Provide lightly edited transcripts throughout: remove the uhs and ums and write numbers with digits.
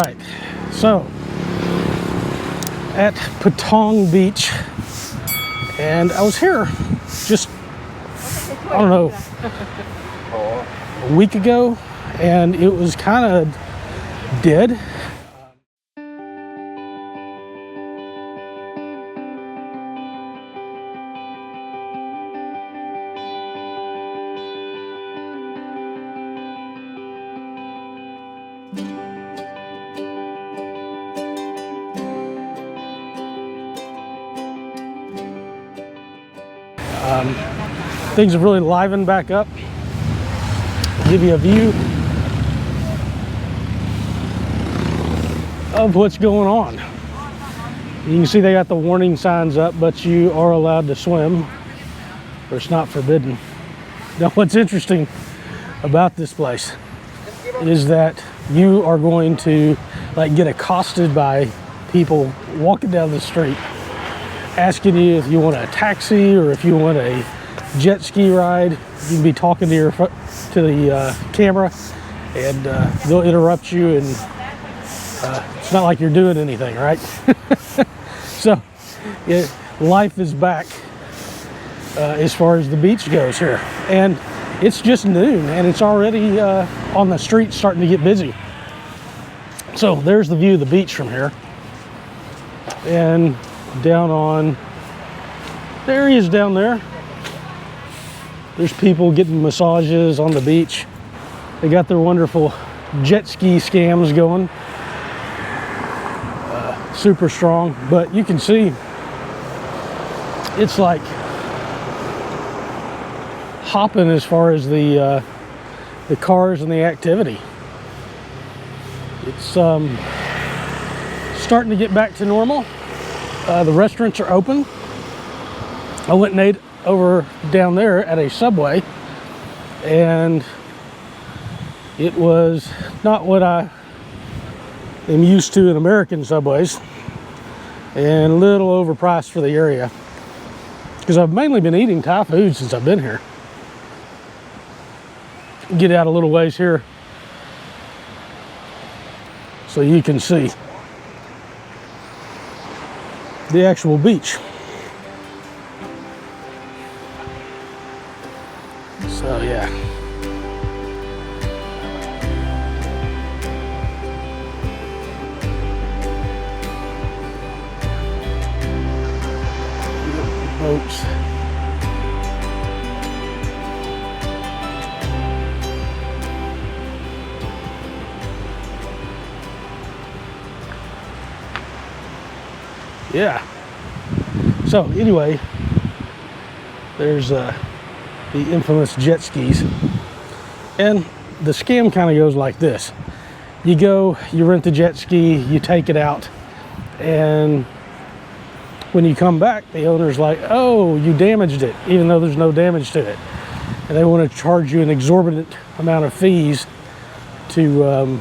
Right, so at Patong Beach, and I was here just, I don't know, a week ago, and it was kind of dead. Things have really livened back up. I'll give you a view of what's going on. You can see they got the warning signs up, but you are allowed to swim, or it's not forbidden. Now, what's interesting about this place is that you are going to get accosted by people walking down the street asking you if you want a taxi or if you want a jet ski ride. You can be talking to the camera, and they'll interrupt you, and it's not like you're doing anything, right? So life is back as far as the beach goes here, and it's just noon and it's already on the street starting to get busy. So there's the view of the beach from here, and down on the areas down there, there's people getting massages on the beach. They got their wonderful jet ski scams going, super strong, but you can see it's like hopping as far as the cars and the activity. It's starting to get back to normal. The restaurants are open. I went and ate over down there at a Subway, and it was not what I am used to in American Subways, and a little overpriced for the area, because I've mainly been eating Thai food since I've been here. Get out a little ways here so you can see the actual beach. So yeah, boats. Yeah. So anyway, there's the infamous jet skis, and the scam kind of goes like this. You go, you rent the jet ski, you take it out, and when you come back, the owner's like, oh, you damaged it, even though there's no damage to it, and they want to charge you an exorbitant amount of fees to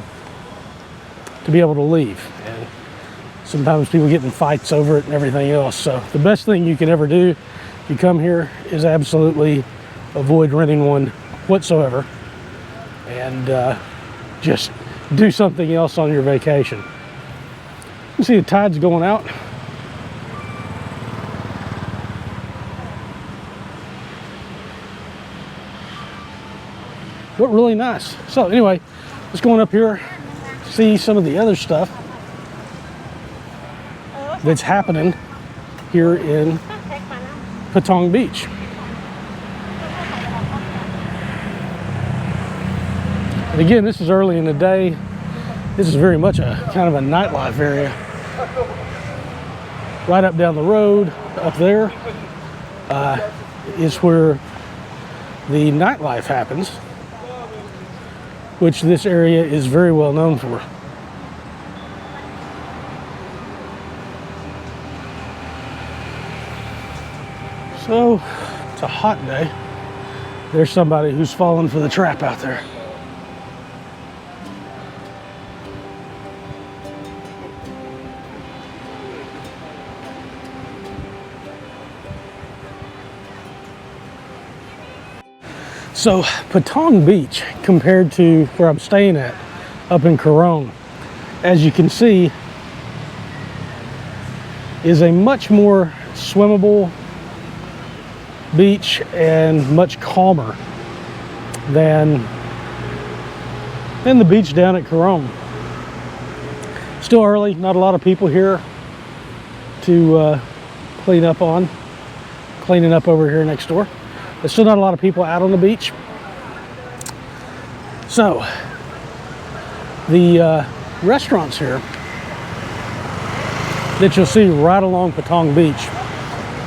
be able to leave. And sometimes people get in fights over it and everything else. So the best thing you can ever do if you come here is absolutely avoid renting one whatsoever, and just do something else on your vacation. You see the tide's going out. But really nice. So anyway, let's go on up here, see some of the other stuff that's happening here in Patong Beach. And again, this is early in the day. This is very much a kind of a nightlife area. Right up down the road, up there, is where the nightlife happens, which this area is very well known for. So, it's a hot day. There's somebody who's fallen for the trap out there. So Patong Beach, compared to where I'm staying at up in Korong, as you can see, is a much more swimmable beach and much calmer than the beach down at Carome. Still early, not a lot of people here to cleaning up over here next door. There's still not a lot of people out on the beach. So the restaurants here that you'll see right along Patong Beach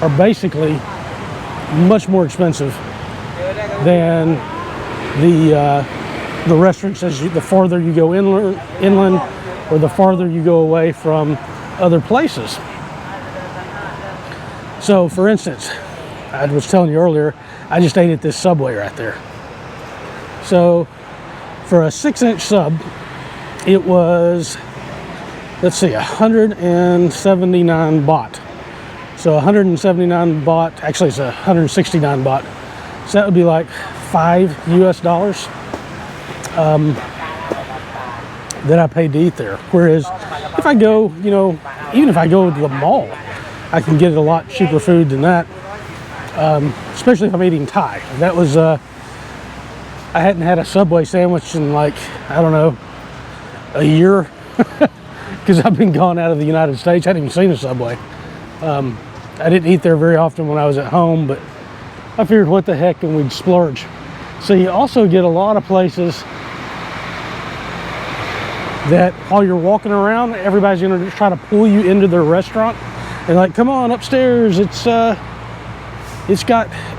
are basically much more expensive than the restaurants the farther you go inland or the farther you go away from other places. So for instance, I was telling you earlier, I just ate at this Subway right there. So for a 6-inch sub, it was, let's see, 179 baht. So 179 baht, actually it's 169 baht. So that would be like $5 US that I paid to eat there. Whereas if I go, you know, even if I go to the mall, I can get a lot cheaper food than that. Especially if I'm eating Thai. That was, I hadn't had a Subway sandwich in like, I don't know, a year. Because I've been gone out of the United States. I hadn't even seen a Subway. I didn't eat there very often when I was at home, but I figured what the heck, and we'd splurge. So you also get a lot of places that while you're walking around, everybody's going to try to pull you into their restaurant. And like, come on upstairs, it's got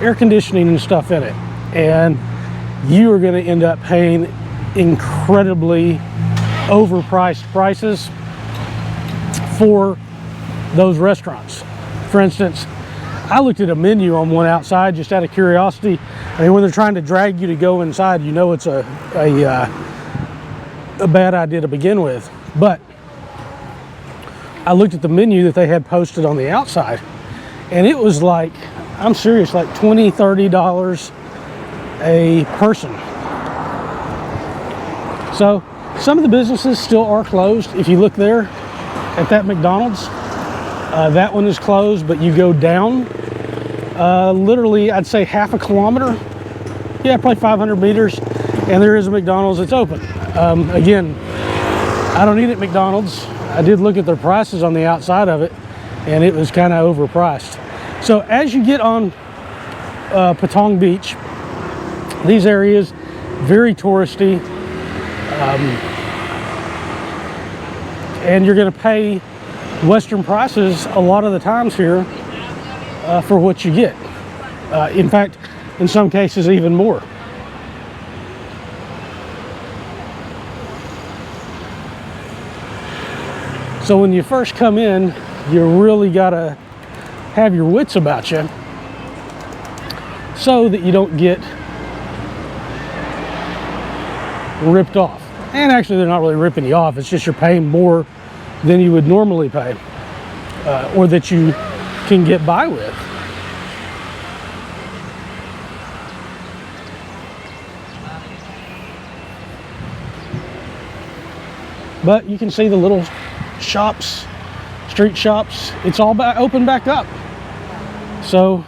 air conditioning and stuff in it. And you are going to end up paying incredibly overpriced prices for those restaurants. For instance, I looked at a menu on one outside just out of curiosity. I mean, when they're trying to drag you to go inside, you know it's a bad idea to begin with. But I looked at the menu that they had posted on the outside, and it was like, I'm serious, like $20, $30 a person. So some of the businesses still are closed. If you look there at that McDonald's, that one is closed, but you go down literally, I'd say half a kilometer. Yeah, probably 500 meters, and there is a McDonald's that's open. Again, I don't eat at McDonald's. I did look at their prices on the outside of it, and it was kind of overpriced. So as you get on Patong Beach, these areas, very touristy, and you're going to pay Western prices a lot of the times here for what you get. In fact, in some cases, even more. So when you first come in, you really got to have your wits about you so that you don't get ripped off. And actually, they're not really ripping you off. It's just you're paying more than you would normally pay, or that you can get by with. But you can see the little shops, street shops, it's all open back up. So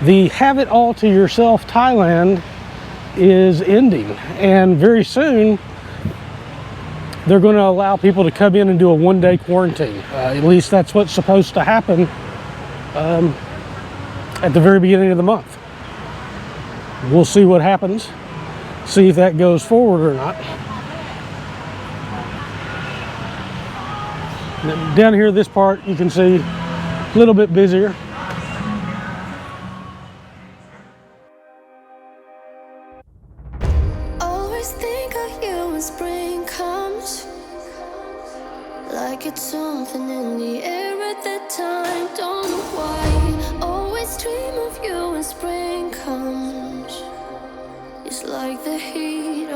the have it all to yourself Thailand is ending, and very soon they're going to allow people to come in and do a one-day quarantine. At least that's what's supposed to happen at the very beginning of the month. We'll see what happens, see if that goes forward or not. Down here, this part, you can see a little bit busier. Always think of you when spring comes, like it's something in the air at that time. Don't know why. Always dream of you when spring comes. It's like the heat